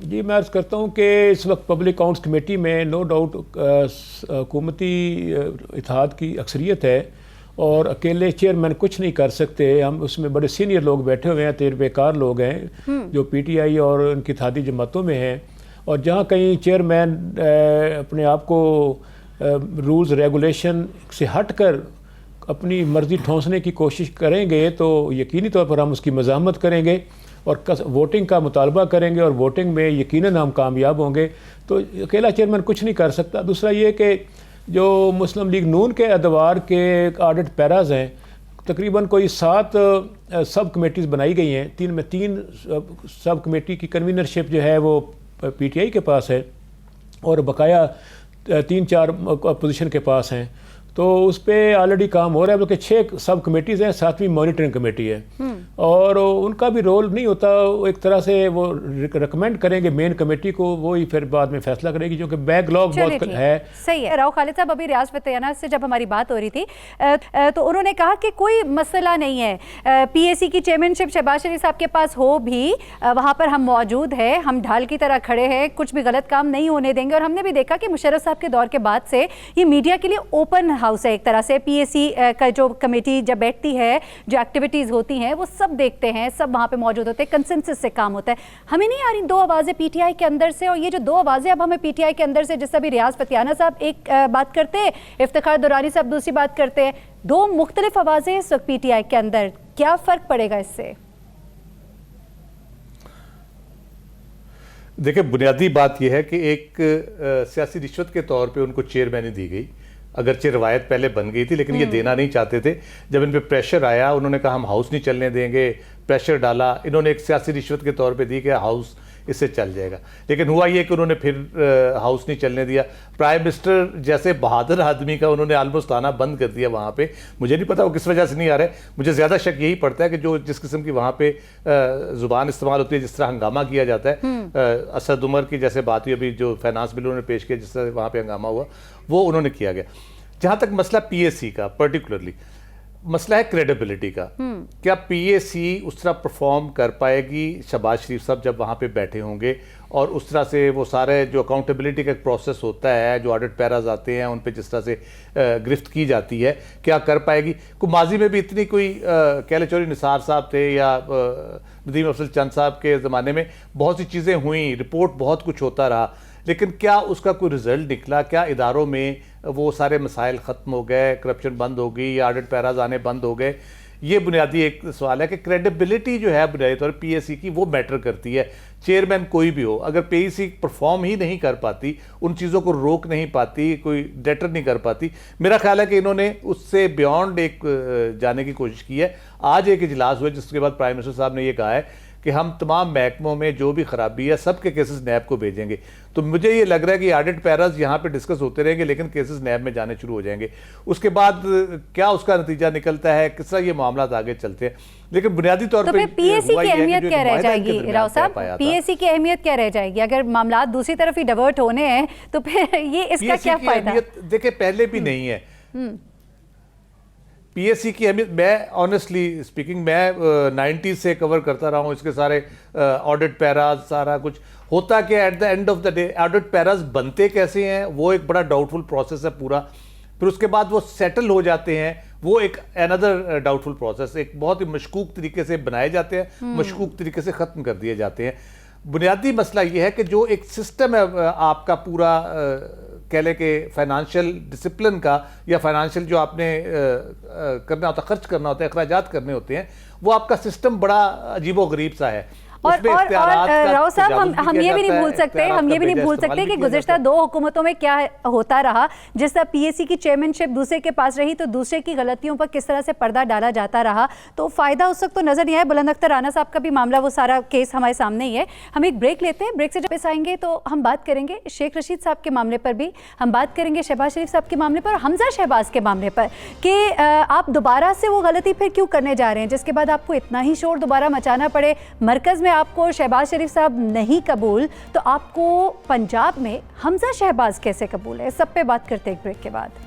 جی میں عرض کرتا ہوں کہ اس وقت پبلک اکاؤنٹس کمیٹی میں نو ڈاؤٹ حکومتی اتحاد کی اکثریت ہے اور اکیلے چیئرمین کچھ نہیں کر سکتے. ہم اس میں بڑے سینئر لوگ بیٹھے ہوئے ہیں, تجربے کار لوگ ہیں جو پی ٹی آئی اور ان کی اتحادی جماعتوں میں ہیں, اور جہاں کہیں چیئرمین اپنے آپ کو رولز ریگولیشن سے ہٹ کر اپنی مرضی ٹھونسنے کی کوشش کریں گے تو یقینی طور پر ہم اس کی مزاحمت کریں گے اور ووٹنگ کا مطالبہ کریں گے, اور ووٹنگ میں یقیناً ہم کامیاب ہوں گے. تو اکیلا چیئرمین کچھ نہیں کر سکتا. دوسرا یہ کہ جو مسلم لیگ نون کے ادوار کے آڈٹ پیراز ہیں, تقریباً کوئی 7 سب کمیٹیز بنائی گئی ہیں. 3 سب کمیٹی کی کنوینرشپ جو ہے وہ پی ٹی آئی کے پاس ہے اور بقایا 3-4 اپوزیشن کے پاس ہیں. تو اس پہ آلریڈی کام ہو رہا ہے, بلکہ 6 سب کمیٹیز ہیں, 7ویں مانیٹرنگ کمیٹی ہے, اور ان کا بھی رول نہیں ہوتا. ایک طرح سے وہ ریکمینڈ کریں گے مین کمیٹی کو, وہی پھر بعد میں فیصلہ کرے گی, کیونکہ بیک لاگ بہت ہے. صحیح ہے. راؤ خالد صاحب, ابھی ریاض فتح سے جب ہماری بات ہو رہی تھی تو انہوں نے کہا کہ کوئی مسئلہ نہیں ہے, پی اے سی کی چیئرمین شپ شہباز شریف صاحب کے پاس ہو بھی, وہاں پر ہم موجود ہیں, ہم ڈھال کی طرح کھڑے ہیں, کچھ بھی غلط کام نہیں ہونے دیں گے. اور ہم نے بھی دیکھا کہ مشرف صاحب کے دور کے بعد سے یہ میڈیا کے لیے اوپن ہاؤس ہے ایک طرح سے. پی اے سی کا جو کمیٹی جب بیٹھتی ہے, جو ایکٹیویٹیز ہوتی ہیں وہ سب دیکھتے ہیں, سب وہاں پہ موجود ہوتے ہیں, کنسنسس سے کام ہوتا ہے. ہمیں نہیں آ رہی 2 آوازیں پی ٹی آئی کے اندر سے, اور یہ جو 2 آوازیں اب ہمیں پی ٹی آئی کے اندر سے, جس سے بھی ریاض فتح صاحب ایک بات کرتے ہیں, افتخار درانی صاحب دوسری بات کرتے ہیں, 2 مختلف آوازیں اس وقت پی ٹی آئی کے اندر. کیا فرق پڑے گا اس سے؟ دیکھیں, بنیادی بات یہ ہے کہ ایک سیاسی رشوت کے طور پہ ان کو چیئرمینی دی گئی, اگرچہ روایت پہلے بن گئی تھی لیکن یہ دینا نہیں چاہتے تھے. جب ان پہ پریشر آیا, انہوں نے کہا ہم ہاؤس نہیں چلنے دیں گے, پریشر ڈالا, انہوں نے ایک سیاسی رشوت کے طور پہ دی کہ ہاؤس اس سے چل جائے گا. لیکن ہوا یہ کہ انہوں نے پھر ہاؤس نہیں چلنے دیا. پرائم منسٹر جیسے بہادر آدمی کا انہوں نے آلموسٹ آنا بند کر دیا وہاں پہ. مجھے نہیں پتا وہ کس وجہ سے نہیں آ رہے. مجھے زیادہ شک یہی پڑتا ہے کہ جو جس قسم کی وہاں پہ زبان استعمال ہوتی ہے, جس طرح ہنگامہ کیا جاتا ہے, اسد عمر کی جیسے بات ہوئی ابھی جو فائنانس بل انہوں نے پیش کیا, جس طرح وہاں پہ ہنگامہ ہوا, وہ انہوں نے کیا گیا. جہاں تک مسئلہ پی اے سی کا پرٹیکولرلی مسئلہ ہے کریڈیبلٹی کا, کیا پی اے سی اس طرح پرفارم کر پائے گی شہباز شریف صاحب جب وہاں پہ بیٹھے ہوں گے, اور اس طرح سے وہ سارے جو اکاؤنٹیبلٹی کا ایک پروسیس ہوتا ہے, جو آڈٹ پیراز آتے ہیں ان پہ جس طرح سے گرفت کی جاتی ہے, کیا کر پائے گی؟ کوئی ماضی میں بھی اتنی کوئی کیلے چوری نثار صاحب تھے یا ندیم افضل چند صاحب کے زمانے میں بہت سی چیزیں ہوئیں, رپورٹ بہت کچھ ہوتا رہا, لیکن کیا اس کا کوئی رزلٹ نکلا؟ کیا اداروں میں وہ سارے مسائل ختم ہو گئے, کرپشن بند ہو گئی یا آڈٹ پیراز آنے بند ہو گئے؟ یہ بنیادی ایک سوال ہے کہ کریڈیبلٹی جو ہے بنیادی طور پی اے سی کی وہ میٹر کرتی ہے. چیئرمین کوئی بھی ہو, اگر پی اے سی پرفارم ہی نہیں کر پاتی, ان چیزوں کو روک نہیں پاتی, کوئی ڈیٹر نہیں کر پاتی, میرا خیال ہے کہ انہوں نے اس سے بیونڈ ایک جانے کی کوشش کی ہے. آج ایک اجلاس ہوئے جس کے بعد پرائم منسٹر صاحب نے یہ کہا ہے کہ ہم تمام محکموں میں جو بھی خرابی ہے سب کے کیسز نیب کو بھیجیں گے. تو مجھے یہ لگ رہا ہے کہ آڈٹ پیراز یہاں پہ ڈسکس ہوتے رہیں گے لیکن کیسز نیب میں جانے شروع ہو جائیں گے. اس کے بعد کیا اس کا نتیجہ نکلتا ہے, کس طرح یہ معاملات آگے چلتے ہیں, لیکن بنیادی طور پہ پی اے سی کی اہمیت کیا رہ جائے گی راؤ صاحب؟ پی اے سی کی اہمیت کیا رہ جائے گی اگر معاملات دوسری طرف ہی ڈیورٹ ہونے ہیں تو پھر یہ اس کا کیا فائدہ؟ دیکھیں پہلے بھی نہیں ہے پی ایس سی کی اہمیت. میں آنیسٹلی اسپیکنگ میں 90s سے کور کرتا رہا ہوں, اس کے سارے آڈٹ پیراز سارا کچھ ہوتا کہ at the end of the day audit paras بنتے کیسے ہیں وہ ایک بڑا ڈاؤٹ فل پروسیس ہے پورا. پھر اس کے بعد وہ سیٹل ہو جاتے ہیں, وہ ایک اندر ڈاؤٹ فل پروسیس, ایک بہت ہی مشکوک طریقے سے بنائے جاتے ہیں, مشکوک طریقے سے ختم کر دیے جاتے ہیں. بنیادی مسئلہ یہ ہے کہ جو ایک سسٹم ہے آپ کا پورا کہہ لیں کہ فائنانشیل ڈسپلن کا یا فائنانشیل جو آپ نے کرنا ہوتا ہے, خرچ کرنا ہوتا ہے, اخراجات کرنے ہوتے ہیں, وہ آپ کا سسٹم بڑا عجیب و غریب سا ہے. اور راؤ صاحب ہم یہ بھی نہیں بھول سکتے کہ گزشتہ 2 حکومتوں میں کیا ہوتا رہا. جس طرح پی اے سی کی چیئرمین شپ دوسرے کے پاس رہی تو دوسرے کی غلطیوں پر کس طرح سے پردہ ڈالا جاتا رہا, تو فائدہ اس وقت تو نظر نہیں آیا. بلند اختر رانا صاحب کا بھی معاملہ وہ سارا کیس ہمارے سامنے ہی ہے. ہم ایک بریک لیتے ہیں, بریک سے جب آئیں گے تو ہم بات کریں گے شیخ رشید صاحب کے معاملے پر بھی, ہم بات کریں گے شہباز شریف صاحب کے معاملے پر اور حمزہ شہباز کے معاملے پر کہ آپ دوبارہ سے وہ غلطی پھر کیوں کرنے جا رہے ہیں جس کے بعد آپ کو اتنا ہی شور دوبارہ مچانا پڑے. مرکز میں آپ کو شہباز شریف صاحب نہیں قبول تو آپ کو پنجاب میں حمزہ شہباز کیسے قبول ہے؟ سب پہ بات کرتے ایک بریک کے بعد.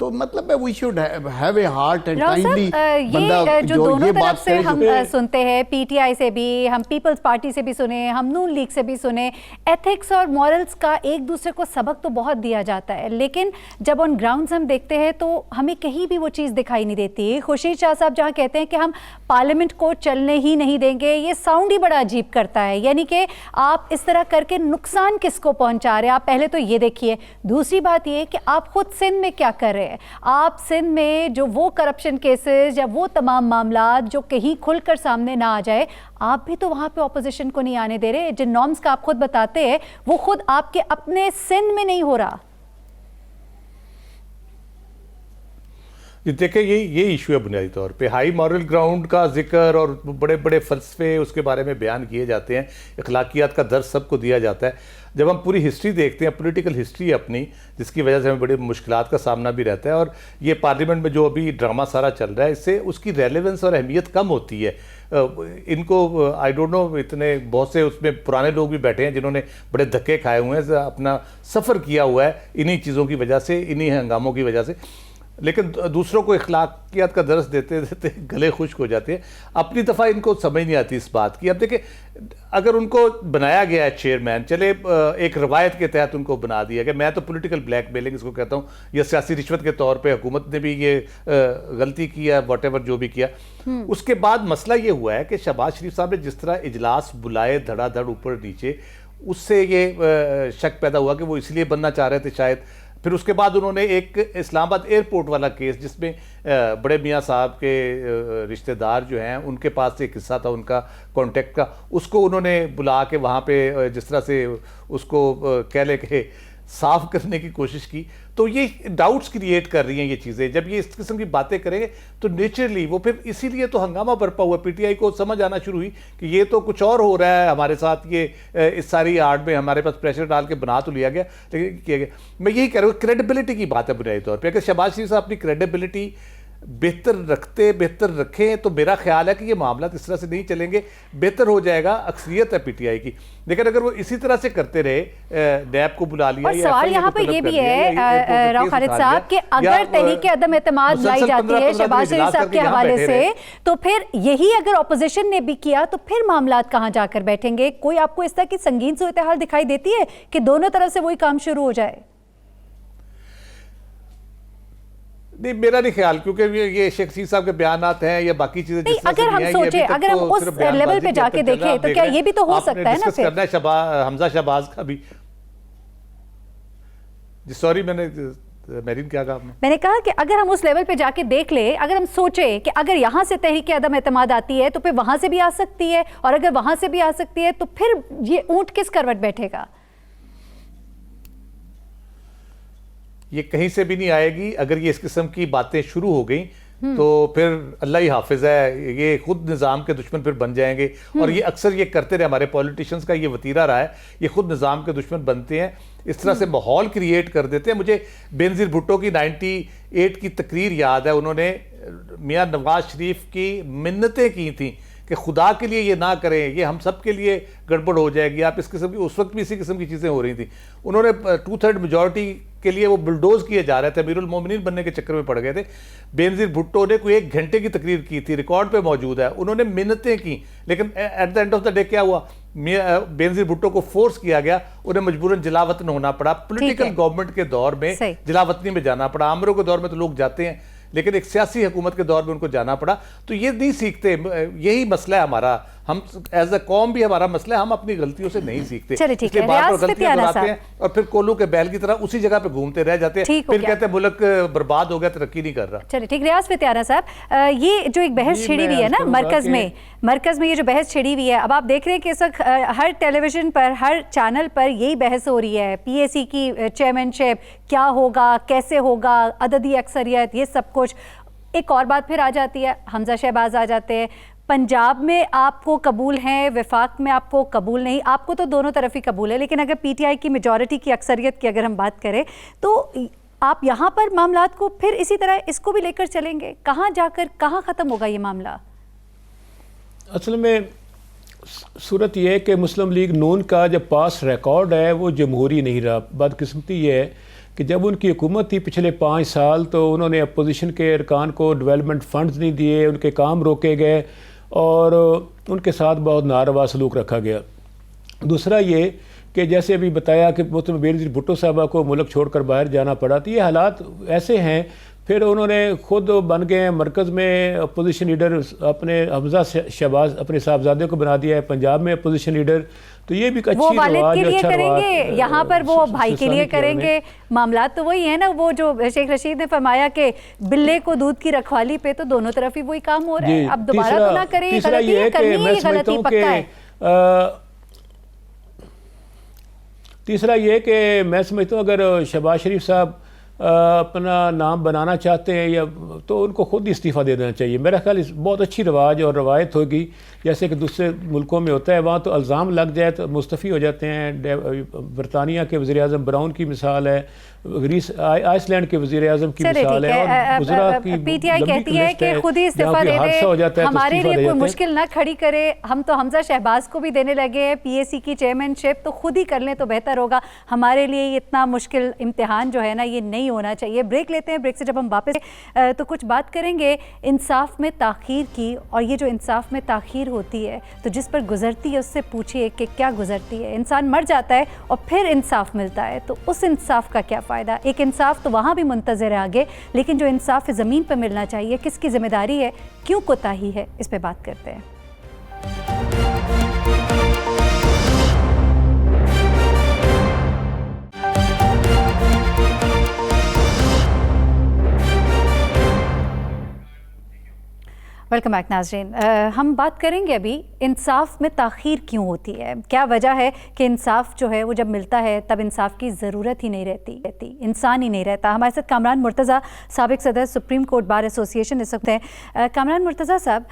تو مطلب ہے we should have a heart and Rao kindly صاحب، بندہ یہ جو جو دونوں یہ طرف بات سے کرے ہم سنتے ہیں، پی ٹی آئی سے بھی، ہم پیپلز پارٹی سے بھی سنے، ہم نون لیگ سے بھی سنے، ایتھکس اور مورلز کا ایک دوسرے کو سبق تو بہت دیا جاتا ہے، لیکن جب آن گراؤنڈز ہم دیکھتے ہیں تو ہمیں کہیں بھی وہ چیز دکھائی نہیں دیتی۔ خورشید شاہ صاحب جہاں کہتے ہیں کہ ہم پارلیمنٹ کو چلنے ہی نہیں دیں گے، یہ ساؤنڈ ہی بڑا عجیب کرتا ہے، یعنی کہ آپ اس طرح کر کے نقصان کس کو پہنچا رہے ہیں؟ آپ پہلے تو یہ دیکھیے، دوسری بات یہ کہ آپ خود سندھ میں کیا کر رہے ہیں؟ آپ سندھ میں جو وہ کرپشن کیسز یا وہ تمام معاملات جو کہیں کھل کر سامنے نہ آ جائے، آپ بھی تو وہاں پہ اپوزیشن کو نہیں آنے دے رہے۔ جن نارمز کا آپ خود بتاتے ہیں وہ خود آپ کے اپنے سندھ میں نہیں ہو رہا۔ دیکھیں یہ ایشو ہے بنیادی طور پہ، ہائی مورل گراؤنڈ کا ذکر اور بڑے بڑے فلسفے اس کے بارے میں بیان کیے جاتے ہیں، اخلاقیات کا درس سب کو دیا جاتا ہے۔ جب ہم پوری ہسٹری دیکھتے ہیں، پولیٹیکل ہسٹری اپنی، جس کی وجہ سے ہمیں بڑی مشکلات کا سامنا بھی رہتا ہے، اور یہ پارلیمنٹ میں جو ابھی ڈرامہ سارا چل رہا ہے، اس سے اس کی ریلیونس اور اہمیت کم ہوتی ہے۔ ان کو آئی ڈونٹ نو، اتنے بہت سے اس میں پرانے لوگ بھی بیٹھے ہیں جنہوں نے بڑے دھکے کھائے ہوئے ہیں، اپنا سفر کیا ہوا ہے انہی چیزوں کی وجہ سے، انہی ہنگاموں کی وجہ سے، لیکن دوسروں کو اخلاقیات کا درس دیتے دیتے گلے خشک ہو جاتے ہیں۔ اپنی دفعہ ان کو سمجھ نہیں آتی اس بات کی۔ اب دیکھیں، اگر ان کو بنایا گیا ہے چیئرمین، چلے ایک روایت کے تحت ان کو بنا دیا گیا، میں تو پولیٹیکل بلیک میلنگ اس کو کہتا ہوں، یا سیاسی رشوت کے طور پہ حکومت نے بھی یہ غلطی کی ہے، واٹ ایور جو بھی کیا۔ اس کے بعد مسئلہ یہ ہوا ہے کہ شہباز شریف صاحب نے جس طرح اجلاس بلائے دھڑا دھڑ اوپر نیچے، اس سے یہ شک پیدا ہوا کہ وہ اس لیے بننا چاہ رہے تھے شاید۔ پھر اس کے بعد انہوں نے ایک اسلام آباد ایئرپورٹ والا کیس، جس میں بڑے میاں صاحب کے رشتہ دار جو ہیں، ان کے پاس ایک قصہ تھا ان کا کانٹیکٹ کا، اس کو انہوں نے بلا کے وہاں پہ جس طرح سے اس کو کہہ لے کہ صاف کرنے کی کوشش کی۔ تو یہ ڈاؤٹس کریٹ کر رہی ہیں یہ چیزیں۔ جب یہ اس قسم کی باتیں کریں گے تو نیچرلی وہ پھر اسی لیے تو ہنگامہ برپا ہوا، پی ٹی آئی کو سمجھ آنا شروع ہوئی کہ یہ تو کچھ اور ہو رہا ہے ہمارے ساتھ، یہ اس ساری آڑ میں ہمارے پاس پریشر ڈال کے بنا تو لیا گیا لیکن کیا گیا۔ میں یہی کہہ رہا ہوں، کریڈیبلٹی کی بات ہے بنیادی طور پہ۔ اگر شہباز شریف صاحب اپنی کریڈیبلٹی بہتر رکھیں تو میرا خیال ہے کہ یہ معاملات اس طرح سے نہیں چلیں گے، بہتر ہو جائے گا۔ اکثریت ہے پی ٹی آئی کی، لیکن اگر وہ اسی طرح سے کرتے رہے، نیب کو بلا لیا، اور سوال یہاں پہ یہ بھی ہے راؤ خالد صاحب کہ اگر تحریک عدم اعتماد لائی جاتی ہے شہباز شریف صاحب کے حوالے سے، تو پھر یہی اگر اپوزیشن نے بھی کیا تو پھر معاملات کہاں جا کر بیٹھیں گے؟ کوئی آپ کو اس طرح کی سنگین صورتحال دکھائی دیتی ہے کہ دونوں طرف سے وہی کام شروع ہو جائے؟ نہیں، میرا نہیں خیال، کیونکہ یہ شیخ رشید صاحب کے بیانات ہیں یا باقی چیزیں جس طرح سے اگر ہم سوچیں، اگر ہم اس لیول پہ جا کے دیکھیں تو کیا یہ بھی تو ہو سکتا ہے نا؟ پھر کرنا ہے حمزہ شہباز کا بھی۔ جی سوری، میں نے میرین کیا کہا آپ نے؟ میں نے کہا کہ اگر ہم اس لیول پہ جا کے دیکھ لیں، اگر ہم سوچیں کہ اگر یہاں سے تحریک عدم اعتماد آتی ہے تو پھر وہاں سے بھی آ سکتی ہے، اور اگر وہاں سے بھی آ سکتی ہے تو پھر یہ اونٹ کس کروٹ بیٹھے گا؟ یہ کہیں سے بھی نہیں آئے گی۔ اگر یہ اس قسم کی باتیں شروع ہو گئیں تو پھر اللہ ہی حافظ ہے، یہ خود نظام کے دشمن پھر بن جائیں گے، اور یہ اکثر یہ کرتے رہے، ہمارے پولیٹیشینز کا یہ وتیرہ رہا ہے، یہ خود نظام کے دشمن بنتے ہیں، اس طرح سے ماحول کریٹ کر دیتے ہیں۔ مجھے بینظیر بھٹو کی 98 کی تقریر یاد ہے، انہوں نے میاں نواز شریف کی منتیں کی تھیں کہ خدا کے لیے یہ نہ کریں، یہ ہم سب کے لیے گڑبڑ ہو جائے گی۔ آپ اس قسم کی، اس وقت بھی اسی قسم کی چیزیں ہو رہی تھیں۔ انہوں نے 2/3 میجورٹی کے لیے وہ بلڈوز کیے جا رہے تھے، امیر المومنین بننے کے چکر میں پڑ گئے تھے۔ بینظیر بھٹو نے کوئی 1 گھنٹے کی تقریر کی تھی، ریکارڈ پہ موجود ہے، انہوں نے منتیں کی، لیکن at the end of the day کیا ہوا؟ بینظیر بھٹو کو فورس کیا گیا، انہیں مجبوراً جلا وطن ہونا پڑا۔ پولیٹیکل گورنمنٹ کے دور میں جلا وطنی میں جانا پڑا۔ عامروں کے دور میں تو لوگ جاتے ہیں، لیکن ایک سیاسی حکومت کے دور میں ان کو جانا پڑا۔ تو یہ نہیں سیکھتے، یہی مسئلہ ہے ہمارا، ہم ایز اے قوم بھی ہمارا مسئلہ ہے، ہم اپنی غلطیوں سے نہیں سیکھتے، اس لیے بار بار غلطیاں دہراتے ہیں اور پھر کولو کے بیل کی طرح اسی جگہ پہ گھومتے رہ جاتے ہیں، پھر کہتے ہیں ملک برباد ہو گیا، ترقی نہیں کر رہا۔ چلے ٹھیک، ریاض فتیانہ صاحب، یہ جو ایک بحث چھڑی ہوئی ہے نا مرکز میں یہ جو بحث چھڑی ہوئی ہے، اب آپ دیکھ رہے ہیں کہ اس وقت ہر ٹیلی ویژن پر، ہر چینل پر یہی بحث ہو رہی ہے، پی اے سی کی چیئرمین شپ کیا ہوگا، کیسے ہوگا، عددی اکثریت، یہ سب کچھ۔ ایک اور بات پھر آ جاتی ہے، حمزہ شہباز آ جاتے ہیں، پنجاب میں آپ کو قبول ہیں، وفاق میں آپ کو قبول نہیں، آپ کو تو دونوں طرف ہی قبول ہے، لیکن اگر پی ٹی آئی کی میجورٹی کی اکثریت کی اگر ہم بات کریں تو آپ یہاں پر معاملات کو پھر اسی طرح اس کو بھی لے کر چلیں گے؟ کہاں جا کر کہاں ختم ہوگا یہ معاملہ؟ اصل میں صورت یہ ہے کہ مسلم لیگ نون کا جو پاس ریکارڈ ہے وہ جمہوری نہیں رہا۔ بدقسمتی یہ ہے کہ جب ان کی حکومت تھی پچھلے 5 سال تو انہوں نے اپوزیشن کے ارکان کو ڈیولپمنٹ فنڈز نہیں دیے، ان کے کام روکے گئے اور ان کے ساتھ بہت ناروا سلوک رکھا گیا۔ دوسرا یہ کہ جیسے ابھی بتایا کہ محترمہ بینظیر بھٹو صاحبہ کو ملک چھوڑ کر باہر جانا پڑا، تو یہ حالات ایسے ہیں۔ پھر انہوں نے خود بن گئے مرکز میں اپوزیشن لیڈر، اپنے حمزہ شہباز اپنے صاحبزادے کو بنا دیا ہے پنجاب میں اپوزیشن لیڈر، تو یہ بھی وہ اچھی والد رواج کے ہے، لیے اچھا کریں رواج گے، یہاں پر وہ بھائی کے لیے کریں انہوں نے۔ گے، معاملات تو وہی ہیں نا، وہ جو شیخ رشید نے فرمایا کہ بلے کو دودھ کی رکھوالی پہ، تو دونوں طرف ہی وہی کام ہو رہا ہے۔ اب دوبارہ تو نہ کریں، یہ غلطی ہے، کرنی ہے یہ غلطی پکا ہے۔ تیسرا یہ کہ میں سمجھتا ہوں اگر شہباز شریف صاحب اپنا نام بنانا چاہتے ہیں یا تو ان کو خود ہی استعفیٰ دے دینا چاہیے۔ میرا خیال بہت اچھی رواج اور روایت ہوگی، جیسے کہ دوسرے ملکوں میں ہوتا ہے، وہاں تو الزام لگ جائے تو مستعفی ہو جاتے ہیں۔ برطانیہ کے وزیر اعظم براؤن کی مثال ہے، آئس لینڈ کے وزیر اعظم کی مثال ہے، اور وزراء کی پی ٹی آئی کہتی ہے کہ خود ہی استعفیٰ دے دے، ہمارے لیے کوئی مشکل نہ کھڑی کرے، ہم تو حمزہ شہباز کو بھی دینے لگے ہیں پی اے سی کی چیئرمین شپ، تو خود ہی کر لیں تو بہتر ہوگا، ہمارے لیے اتنا مشکل امتحان جو ہے نا یہ نہیں ہونا چاہیے۔ بریک لیتے ہیں، بریک سے جب ہم واپس تو کچھ بات کریں گے انصاف میں تاخیر کی، اور یہ جو انصاف میں تاخیر ہوتی ہے تو جس پر گزرتی ہے اس سے پوچھیے کہ کیا گزرتی ہے۔ انسان مر جاتا ہے اور پھر انصاف ملتا ہے، تو اس انصاف کا کیا فائدہ؟ ایک انصاف تو وہاں بھی منتظر ہے آگے، لیکن جو انصاف زمین پہ ملنا چاہیے کس کی ذمہ داری ہے، کیوں کوتاہی ہے، اس پہ بات کرتے ہیں۔ ویلکم بیک ناظرین، ہم بات کریں گے ابھی انصاف میں تاخیر کیوں ہوتی ہے، کیا وجہ ہے کہ انصاف جو ہے وہ جب ملتا ہے تب انصاف کی ضرورت ہی نہیں رہتی، انسان ہی نہیں رہتا۔ ہمارے ساتھ کامران مرتضیٰ، سابق صدر سپریم کورٹ بار ایسوسیشن اس وقت ہیں۔ کامران مرتضیٰ صاحب،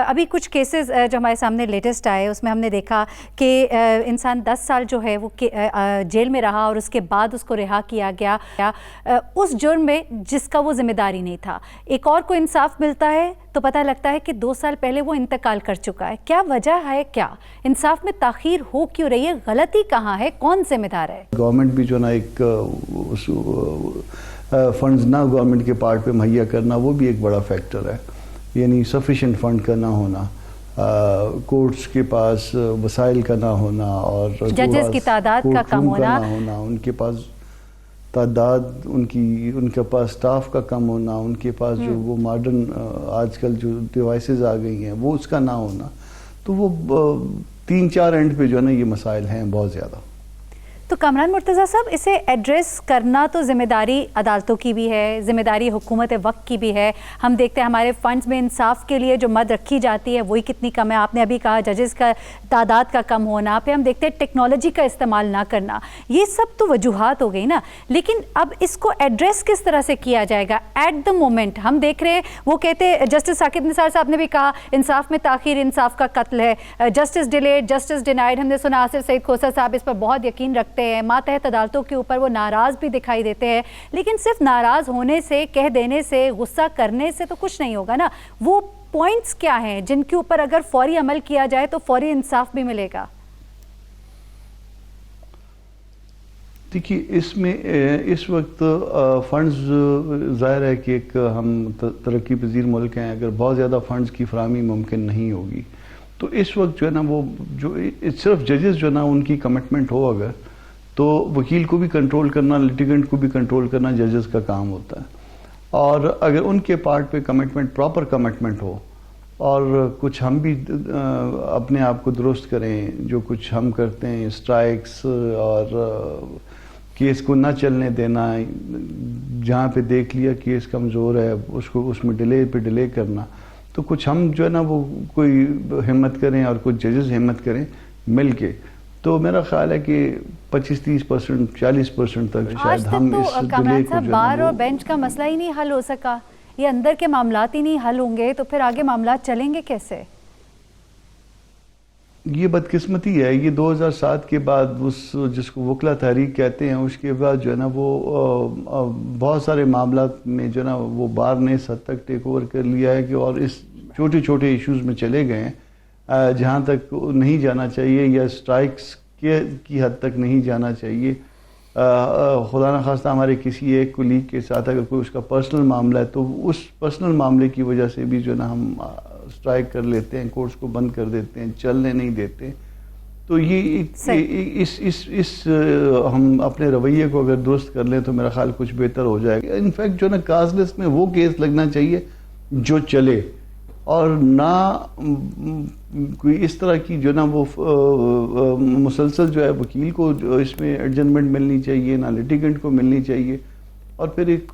ابھی کچھ کیسز جو ہمارے سامنے لیٹسٹ آئے اس میں ہم نے دیکھا کہ انسان 10 سال جو ہے وہ جیل میں رہا اور اس کے بعد اس کو رہا کیا گیا اس جرم میں جس کا وہ ذمہ داری نہیں تھا۔ ایک اور کو انصاف ملتا ہے تو پتہ لگتا ہے کہ 2 سال پہلے وہ انتقال کر چکا ہے۔ کیا وجہ ہے، کیا انصاف میں تاخیر ہو کیوں رہی ہے، غلطی کہاں ہے، کون ذمہ دار ہے؟ گورنمنٹ بھی جو نا ایک فنڈز نہ گورنمنٹ کے پارٹ پہ مہیا کرنا، وہ بھی ایک بڑا فیکٹر ہے، یعنی سفیشینٹ فنڈ کا نہ ہونا، کورٹس کے پاس وسائل کا نہ ہونا، اور ججز کی تعداد کا کم ہونا، ان کے پاس تعداد، ان کے پاس سٹاف کا کم ہونا، ان کے پاس جو وہ ماڈرن آج کل جو ڈیوائسز آ گئی ہیں وہ اس کا نہ ہونا، تو وہ 3-4 اینڈ پہ جو ہے نا یہ مسائل ہیں بہت زیادہ۔ تو کامران مرتضیٰ صاحب، اسے ایڈریس کرنا تو ذمہ داری عدالتوں کی بھی ہے، ذمہ داری حکومت وقت کی بھی ہے۔ ہم دیکھتے ہیں ہمارے فنڈز میں انصاف کے لیے جو مد رکھی جاتی ہے وہی کتنی کم ہے۔ آپ نے ابھی کہا ججز کا تعداد کا کم ہونا، پھر ہم دیکھتے ہیں ٹیکنالوجی کا استعمال نہ کرنا، یہ سب تو وجوہات ہو گئی نا، لیکن اب اس کو ایڈریس کس طرح سے کیا جائے گا؟ ایٹ دا مومنٹ ہم دیکھ رہے ہیں، وہ کہتے جسٹس ثاقب نثار صاحب نے بھی کہا انصاف میں تاخیر انصاف کا قتل ہے، جسٹس ڈیلیڈ جسٹس ڈینائڈ۔ ہم نے سنا آصف سعید کھوسہ صاحب اس پر بہت یقین رکھتے ہیں، ماتحت عدالتوں کے اوپر وہ ناراض بھی دکھائی دیتے ہیں، لیکن صرف ناراض ہونے سے، کہہ دینے سے، غصہ کرنے سے تو کچھ نہیں ہوگا نا۔ وہ پوائنٹس کیا ہیں جن کے اوپر اگر فوری عمل کیا جائے تو فوری انصاف بھی ملے گا؟ دیکھیے، اس میں اس وقت فنڈز ظاہر ہے کہ ایک ہم ترقی پذیر ملک ہیں، اگر بہت زیادہ فنڈز کی فراہمی ممکن نہیں ہوگی تو اس وقت جو ہے نا وہ جو صرف ججز جو ہے نا ان کی کمٹمنٹ ہو، اگر تو وکیل کو بھی کنٹرول کرنا، لٹیگنٹ کو بھی کنٹرول کرنا ججز کا کام ہوتا ہے، اور اگر ان کے پارٹ پہ کمٹمنٹ، پراپر کمٹمنٹ ہو، اور کچھ ہم بھی اپنے آپ کو درست کریں، جو کچھ ہم کرتے ہیں اسٹرائکس اور کیس کو نہ چلنے دینا، جہاں پہ دیکھ لیا کیس کمزور ہے اس میں ڈیلے پہ ڈیلے کرنا، تو کچھ ہم جو ہے نا وہ کوئی ہمت کریں اور کچھ ججز ہمت کریں مل کے، تو میرا خیال ہے کہ 25-30%، 40% تک شاید ہم اس ڈیلے کو جو بار اور بینچ کا مسئلہ ہی نہیں حل ہو سکا، یہ اندر کے معاملات ہی نہیں حل ہوں گے تو پھر آگے معاملات چلیں گے کیسے؟ یہ بدقسمتی ہے۔ یہ 2007 کے بعد جس کو وکلا تحریک کہتے ہیں، اس کے بعد جو ہے نا وہ بہت سارے معاملات میں جو ہے نا وہ بار نے اس حد تک ٹیک اوور کر لیا ہے کہ اور اس چھوٹے چھوٹے ایشوز میں چلے گئے ہیں جہاں تک نہیں جانا چاہیے، یا اسٹرائکس کی حد تک نہیں جانا چاہیے، خدا نخواستہ ہمارے کسی ایک کولیگ کے ساتھ اگر کوئی اس کا پرسنل معاملہ ہے تو اس پرسنل معاملے کی وجہ سے بھی جو ہے نا ہم اسٹرائک کر لیتے ہیں, کورٹس کو بند کر دیتے ہیں, چلنے نہیں دیتے. تو یہ اس ہم اپنے رویے کو اگر درست کر لیں تو میرا خیال کچھ بہتر ہو جائے گا. انفیکٹ جو ہے نا کاز لسٹ میں وہ کیس لگنا چاہیے جو چلے, اور نہ کوئی اس طرح کی جو نا وہ مسلسل جو ہے وکیل کو اس میں ایڈجسٹمنٹ ملنی چاہیے, نہ لیٹیگنٹ کو ملنی چاہیے. اور پھر ایک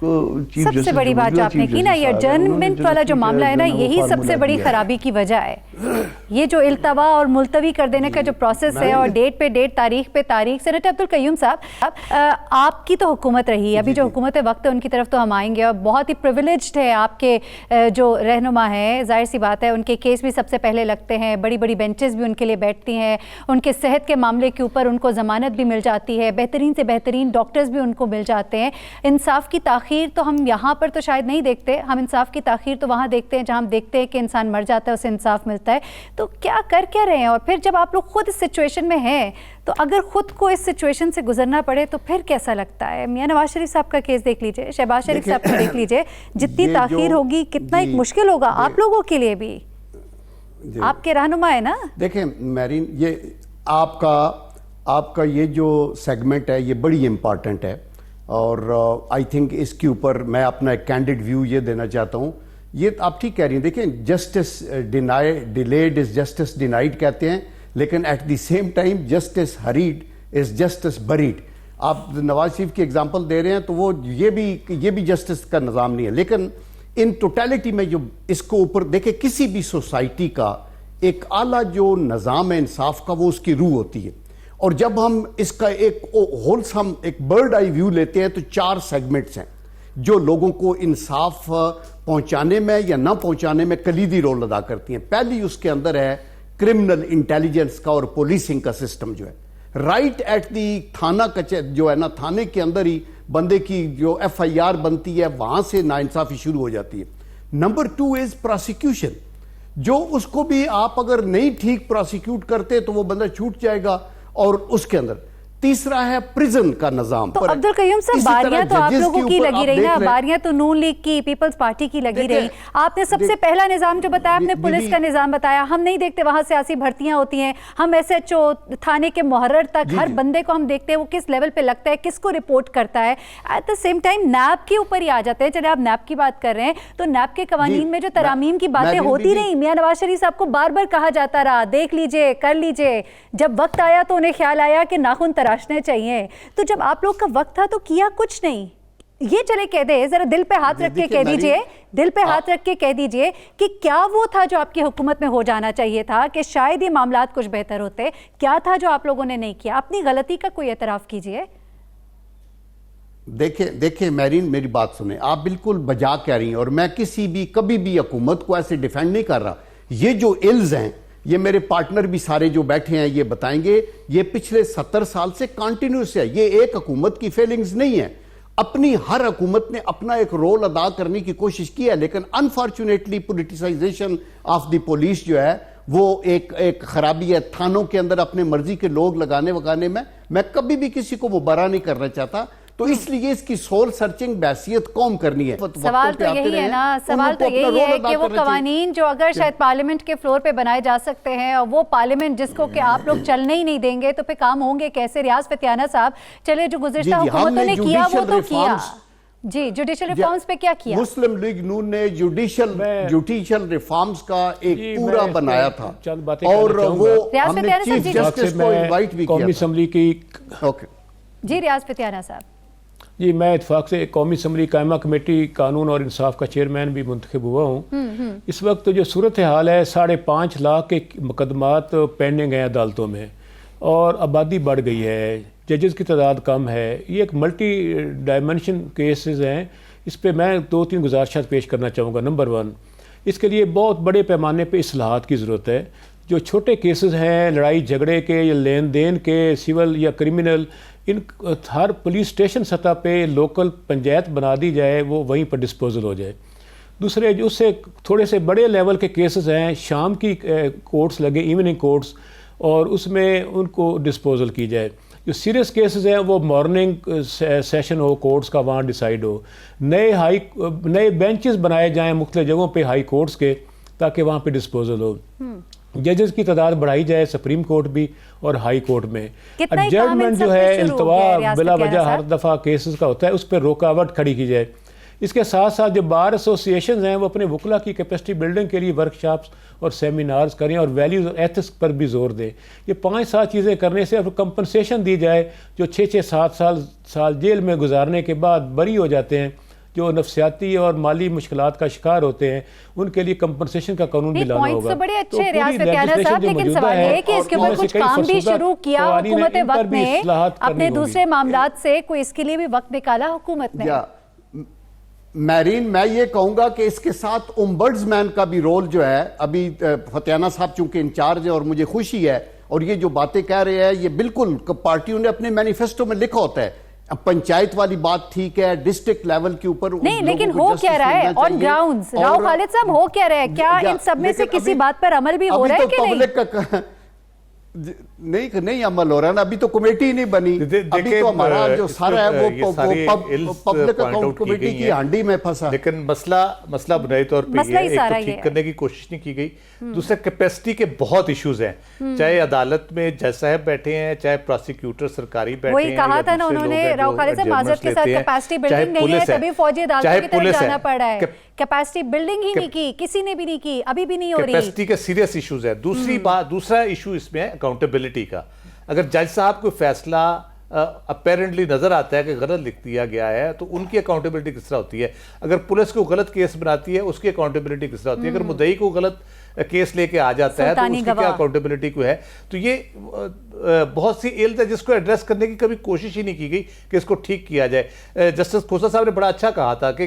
چیف سب سے بڑی بات جو آپ نے کی نا, یہ ایڈجرنمنٹ والا جو معاملہ ہے نا, یہی سب سے بڑی خرابی کی وجہ ہے. یہ جو التوا اور ملتوی کر دینے کا جو پروسیس ہے, اور ڈیٹ پہ ڈیٹ, تاریخ پہ تاریخ. سینیٹر عبدالقیوم صاحب, آپ کی تو حکومت رہی ہے, ابھی جو حکومت وقت ہے ان کی طرف تو ہم آئیں گے, اور بہت ہی پریویلیجڈ ہے آپ کے جو رہنما ہیں, ظاہر سی بات ہے ان کے کیس بھی سب سے پہلے لگتے ہیں, بڑی بڑی بینچز بھی ان کے لیے بیٹھتی ہیں, ان کے صحت کے معاملے کے اوپر ان کو ضمانت بھی مل جاتی ہے, بہترین سے بہترین ڈاکٹرز بھی ان کو مل جاتے ہیں. انصاف کی تاخیر تو ہم یہاں پر تو شاید نہیں دیکھتے, ہم انصاف کی تاخیر تو وہاں دیکھتے ہیں جہاں ہم دیکھتے ہیں کہ انسان مر جاتا ہے, اسے انصاف ملتا ہے. تو کیا کر کیا رہے ہیں؟ اور پھر جب آپ لوگ خود اس سچویشن میں ہیں, تو اگر خود کو اس سچویشن سے گزرنا پڑے تو پھر کیسا لگتا ہے؟ میاں نواز شریف صاحب کا کیس دیکھ لیجئے, شہباز شریف صاحب کا دیکھ لیجئے, جتنی تاخیر ہوگی کتنا ایک مشکل ہوگا آپ لوگوں کے لیے بھی. آپ کے رہنما ہے نا. دیکھیں میرین, یہ آپ کا یہ جو سیگمنٹ ہے یہ بڑی امپارٹنٹ ہے, اور آئی تھنک اس کے اوپر میں اپنا ایک کینڈیڈ ویو یہ دینا چاہتا ہوں. یہ آپ ٹھیک کہہ رہی ہیں, دیکھیں justice delayed is justice denied کہتے ہیں, لیکن at the same time justice hurried is justice buried. آپ نواز شریف کی ایگزامپل دے رہے ہیں تو وہ یہ بھی جسٹس کا نظام نہیں ہے, لیکن ان ٹوٹیلٹی میں جو اس کو اوپر دیکھیں, کسی بھی سوسائٹی کا ایک اعلیٰ جو نظام ہے انصاف کا, وہ اس کی روح ہوتی ہے. اور جب ہم اس کا ایک ہولسم ایک برڈ آئی ویو لیتے ہیں تو 4 سیگمنٹس ہیں جو لوگوں کو انصاف پہنچانے میں یا نہ پہنچانے میں کلیدی رول ادا کرتی ہیں. پہلی اس کے اندر ہے کرمنل انٹیلیجنس کا اور پولیسنگ کا سسٹم جو ہے, رائٹ ایٹ دی تھانہ جو ہے نا, تھانے کے اندر ہی بندے کی جو ایف آئی آر بنتی ہے, وہاں سے ناانصافی شروع ہو جاتی ہے. نمبر 2 از پروسیکیوشن, جو اس کو بھی آپ اگر نہیں ٹھیک پروسیکیوٹ کرتے تو وہ بندہ چھوٹ جائے گا. اور اس کے اندر تیسرا ہے پریزن کا نظام. تو عبدالقیوم صاحب, باریاں تو آپ لوگوں کی لگی رہی نا, باریاں تو نون لیگ کی, پیپلز پارٹی کی لگی رہی. آپ نے سب سے پہلا نظام جو بتایا, آپ نے پولیس کا نظام بتایا. ہم نہیں دیکھتے وہاں سیاسی بھرتیاں ہوتی ہیں, ہم ایس ایچ او تھانے کے محرر تک ہر بندے کو ہم دیکھتے ہیں وہ کس لیول پہ لگتا ہے, کس کو رپورٹ کرتا ہے. At the same time NAB کے اوپر ہی آ جاتے ہیں. چلے آپ نیب کی بات کر رہے ہیں, تو نیب کے قوانین میں جو ترامیم کی باتیں ہوتی رہی, میاں نواز شریف صاحب کو بار بار کہا جاتا رہا دیکھ لیجئے, کر لیجئے. جب وقت آیا تو انہیں خیال آیا کہ ناخن تراشنے چاہیے. تو جب آپ لوگ کا وقت تھا تو کیا کچھ نہیں. یہ چلے کہہ دے, ذرا دل پہ ہاتھ رکھ کے کہہ دیجئے, دل پہ ہاتھ رکھ کے کہہ دیجئے کہ کیا وہ تھا جو آپ کی حکومت میں ہو جانا چاہیے تھا, کہ شاید یہ معاملات کچھ بہتر ہوتے. کیا تھا جو آپ لوگوں نے نہیں کیا؟ اپنی غلطی کا کوئی اعتراف کیجئے. دیکھیں میرین, میری بات سنیں, آپ بالکل بجا کہہ رہی ہیں, اور میں کبھی بھی حکومت کو ایسے ڈیفینڈ نہیں کر رہا. یہ جو ایلز ہیں, یہ میرے پارٹنر بھی سارے جو بیٹھے ہیں یہ بتائیں گے, یہ پچھلے 70 سال سے کنٹینیوس ہے. یہ ایک حکومت کی فیلنگز نہیں ہے. اپنی ہر حکومت نے اپنا ایک رول ادا کرنے کی کوشش کی ہے, لیکن unfortunately politicisation of the police جو ہے وہ ایک خرابی ہے. تھانوں کے اندر اپنے مرضی کے لوگ لگانے وگانے میں کبھی بھی کسی کو وہ برا نہیں کرنا چاہتا. تو اس لیے اس کی سول سرچنگ بحثیت قوم کرنی ہے. سوال تو یہی ہے نا, سوال تو یہی ہے کہ وہ قوانین جو اگر شاید پارلیمنٹ کے فلور پہ بنائے جا سکتے ہیں, اور وہ پارلیمنٹ جس کو کہ آپ لوگ چلنے ہی نہیں دیں گے, تو پھر کام ہوں گے کیسے؟ ریاض فتیانہ صاحب, چلے جو گزشتہ حکومتوں نے کیا وہ تو کیا. جی, جوڈیشل ریفارمز پہ کیا کیا؟ مسلم لیگ نون نے جوڈیشل ریفارمز کا ایک پورا بنایا تھا, اور وہ ہم نے چیف جسٹس کو انوائٹ بھی کیا. قومی اسمبلی کی جی ریاض فتیانہ صاحب. جی, میں اتفاق سے قومی اسمبلی قائمہ کمیٹی قانون اور انصاف کا چیئرمین بھی منتخب ہوا ہوں. اس وقت جو صورتحال ہے, 5.5 لاکھ کے مقدمات پینڈنگ ہیں عدالتوں میں, اور آبادی بڑھ گئی ہے, ججز کی تعداد کم ہے. یہ ایک ملٹی ڈائمنشن کیسز ہیں. اس پہ میں 2-3 گزارشات پیش کرنا چاہوں گا. نمبر 1, اس کے لیے بہت بڑے پیمانے پہ اصلاحات کی ضرورت ہے. جو چھوٹے کیسز ہیں لڑائی جھگڑے کے یا لین دین کے, سول یا کرمنل, ان ہر پولیس اسٹیشن سطح پہ لوکل پنچایت بنا دی جائے, وہ وہیں پر ڈسپوزل ہو جائے. دوسرے جو اس سے تھوڑے سے بڑے لیول کے کیسز ہیں, شام کی کورٹس لگے, ایوننگ کورٹس, اور اس میں ان کو ڈسپوزل کی جائے. جو سیریس کیسز ہیں وہ مارننگ سیشن ہو کورٹس کا، وہاں ڈیسائیڈ ہو، نئے بینچز بنائے جائیں مختلف جگہوں پہ ہائی کورٹس کے، تاکہ وہاں پہ ڈسپوزل ہو. ججز کی تعداد بڑھائی جائے سپریم کورٹ بھی اور ہائی کورٹ میں. ججمنٹ جو ہے التوا بلا وجہ ہر دفعہ کیسز کا ہوتا ہے، اس پہ رکاوٹ کھڑی کی جائے. اس کے ساتھ ساتھ جو بار ایسوسیشنز ہیں وہ اپنے وکلا کی کیپیسٹی بلڈنگ کے لیے ورکشاپس اور سیمینارز کریں اور ویلیوز اور ایتھکس پر بھی زور دیں. یہ 5-7 چیزیں کرنے سے اور کمپنسیشن دی جائے. جو 6-7 سال جیل میں گزارنے کے بعد بری ہو جاتے ہیں، جو نفسیاتی اور مالی مشکلات کا شکار ہوتے ہیں، ان کے لیے کمپنسیشن کا قانون بھی لانا ہوگا. بڑے اچھے ریاض فتیانہ صاحب، لیکن سوال یہ ہے کہ اس کے اوپر کچھ کام بھی شروع کیا حکومت وقت نے، اپنے دوسرے معاملات سے کوئی اس کے لیے بھی وقت نکالا حکومت نے؟ میرین، میں یہ کہوں گا کہ اس کے ساتھ اومبڈسمین کا بھی رول جو ہے، ابھی فتیانہ صاحب چونکہ انچارج ہیں اور مجھے خوشی ہے، اور یہ جو باتیں کہہ رہے ہیں یہ بالکل پارٹیوں نے اپنے مینیفیسٹو میں لکھا ہوتا ہے. پنچایت والی بات ٹھیک ہے، ڈسٹرکٹ لیول کے اوپر نہیں، لیکن ہو کیا رہا ہے آن گراؤنڈز؟ راؤ خالد صاحب، ہو کیا رہا ہے؟ کیا ان سب میں سے کسی بات پر عمل بھی ہو رہا ہے کہ نہیں؟ نہیں عمل ہو رہا ہے نا، ابھی تو کمیٹی نہیں بنی. ابھی تو ہمارا جو سارا ہے وہ پبلک اکاؤنٹ کمیٹی کی ہانڈی میں پھنسا. لیکن مسئلہ بنیادی طور پہ یہ ہے، ایک تو ٹھیک کرنے کی کوشش نہیں کی گئی، دوسرے کیپیسٹی کے بہت ایشوز ہیں. چاہے عدالت میں جج صاحب بیٹھے ہیں، چاہے پراسیکیوٹر سرکاری بیٹھے ہیں، وہی کہا تھا نا انہوں نے راؤ خالد صاحب، معذرت کے ساتھ کیپیسٹی بلڈنگ نہیں ہے تبھی فوجی عدالتوں کی طرف جانا پڑ رہا ہے. کیپیسٹی بلڈنگ ہی نہیں کی، کسی نے بھی نہیں کی، ابھی بھی نہیں ہو رہی. کیپیسٹی کے سیریس ایشوز ہیں. دوسرا ایشو اس میں ہے اکاؤنٹیبلٹی کا. اگر جج صاحب کو فیصلہ اپیرنٹلی نظر آتا ہے کہ غلط لکھ دیا گیا ہے تو ان کی اکاؤنٹیبلٹی کس طرح ہوتی ہے؟ اگر پولیس کو غلط کیس بناتی ہے اس کی اکاؤنٹیبلٹی کس طرح ہوتی ہے؟ اگر مدعی کو غلط کیس لے کے آ جاتا ہے تو اس کی کیا اکاؤنٹیبلٹی کو ہے؟ تو یہ بہت سی علت ہے جس کو ایڈریس کرنے کی کبھی کوشش ہی نہیں کی گئی کہ اس کو ٹھیک کیا جائے. جسٹس کھوسا صاحب نے بڑا اچھا کہا تھا کہ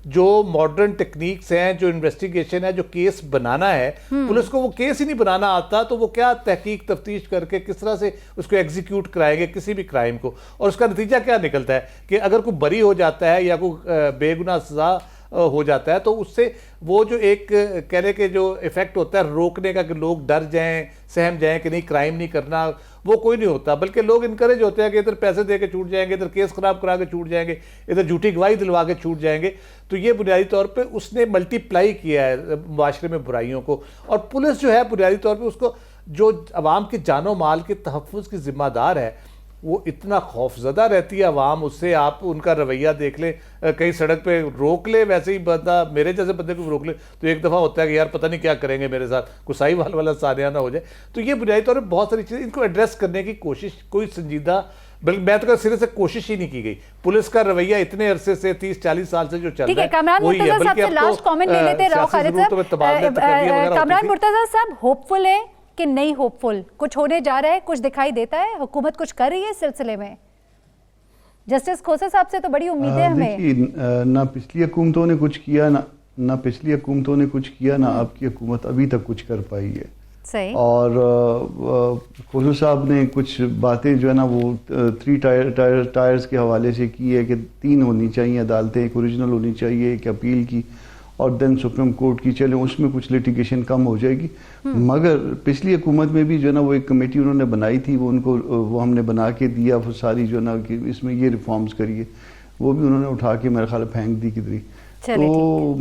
جو ماڈرن ٹیکنیکس ہیں، جو انویسٹیگیشن ہے، جو کیس بنانا ہے، پولیس کو وہ کیس ہی نہیں بنانا آتا تو وہ کیا تحقیق تفتیش کر کے کس طرح سے اس کو ایگزیکیوٹ کرائیں گے کسی بھی کرائم کو؟ اور اس کا نتیجہ کیا نکلتا ہے کہ اگر کوئی بری ہو جاتا ہے یا کوئی بے گناہ سزا ہو جاتا ہے تو اس سے وہ جو ایک کہنے کے جو ایفیکٹ ہوتا ہے روکنے کا کہ لوگ ڈر جائیں، سہم جائیں کہ نہیں کرائم نہیں کرنا، وہ کوئی نہیں ہوتا. بلکہ لوگ انکریج ہوتے ہیں کہ ادھر پیسے دے کے چھوٹ جائیں گے، ادھر کیس خراب کرا کے چھوٹ جائیں گے، ادھر جھوٹی گواہی دلوا کے چھوٹ جائیں گے. تو یہ بنیادی طور پہ اس نے ملٹی پلائی کیا ہے معاشرے میں برائیوں کو. اور پولیس جو ہے بنیادی طور پہ اس کو جو عوام کے جان و مال کے تحفظ کی ذمہ دار ہے، وہ اتنا خوف زدہ رہتی ہے عوام اس سے. آپ ان کا رویہ دیکھ لیں، کہیں سڑک پہ روک لے، ویسے ہی بندہ میرے جیسے بندے کو روک لے تو ایک دفعہ ہوتا ہے کہ یار پتہ نہیں کیا کریں گے میرے ساتھ، کسائی والا سانیہ نہ ہو جائے. تو یہ بنیادی طور پہ بہت ساری چیزیں، ان کو ایڈریس کرنے کی کوشش کوئی سنجیدہ، بلکہ میں تو سرے سے کوشش ہی نہیں کی گئی. پولیس کا رویہ اتنے عرصے سے 30-40 سال سے جو چل رہا ہے کامران مرتضیٰ صاحب سے لاسٹ کامنٹ لے لیتے راؤ خالد صاحب. کامران مرتضیٰ صاحب ہوپ فل ہے کہ نہیں ہوپ فل؟ کچھ ہونے جا رہا ہے، کچھ دکھائی دیتا ہے؟ حکومت کچھ کر رہی ہے اس سلسلے میں؟ جسٹس کھوسا صاحب سے تو بڑی امید ہے ہمیں. نہ پچھلی حکومتوں نے کچھ کیا، نہ پچھلی حکومتوں نے کچھ کیا، نہ آپ کی حکومت ابھی تک کچھ کر پائی ہے. صحیح. اور کھوسا صاحب نے کچھ باتیں جو ہے نا وہ 3 ٹائرز کے حوالے سے کی ہے کہ 3 ہونی چاہیے عدالتیں، ایک اوریجنل ہونی چاہیے، ایک اپیل کی، اور دین سپریم کورٹ کی. چلیں اس میں کچھ لیٹیگیشن کم ہو جائے گی. مگر پچھلی حکومت میں بھی جو ہے نا وہ ایک کمیٹی انہوں نے بنائی تھی، وہ ہم نے بنا کے دیا، وہ ساری جو ہے نا کہ اس میں یہ ریفارمز کریے، وہ بھی انہوں نے اٹھا کے میرے خیال پھینک دی کدھری. تو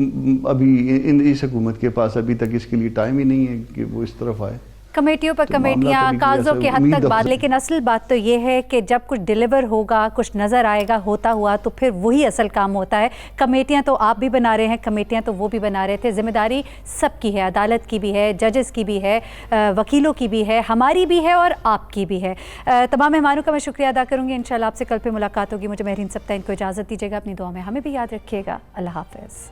ابھی اس حکومت کے پاس ابھی تک اس کے لیے ٹائم ہی نہیں ہے کہ وہ اس طرف آئے. کمیٹیوں پر کمیٹیاں، کاغذوں کی حد تک بات، لیکن اصل بات تو یہ ہے کہ جب کچھ ڈیلیور ہوگا، کچھ نظر آئے گا ہوتا ہوا، تو پھر وہی اصل کام ہوتا ہے. کمیٹیاں تو آپ بھی بنا رہے ہیں، کمیٹیاں تو وہ بھی بنا رہے تھے. ذمہ داری سب کی ہے، عدالت کی بھی ہے، ججز کی بھی ہے، وکیلوں کی بھی ہے، ہماری بھی ہے اور آپ کی بھی ہے. تمام مہمانوں کا میں شکریہ ادا کروں گی. انشاءاللہ آپ سے کل پہ ملاقات ہوگی. مجھے مہرین سبتین کو اجازت دیجیے گا. اپنی دعا میں ہمیں بھی یاد رکھیے گا. اللہ حافظ.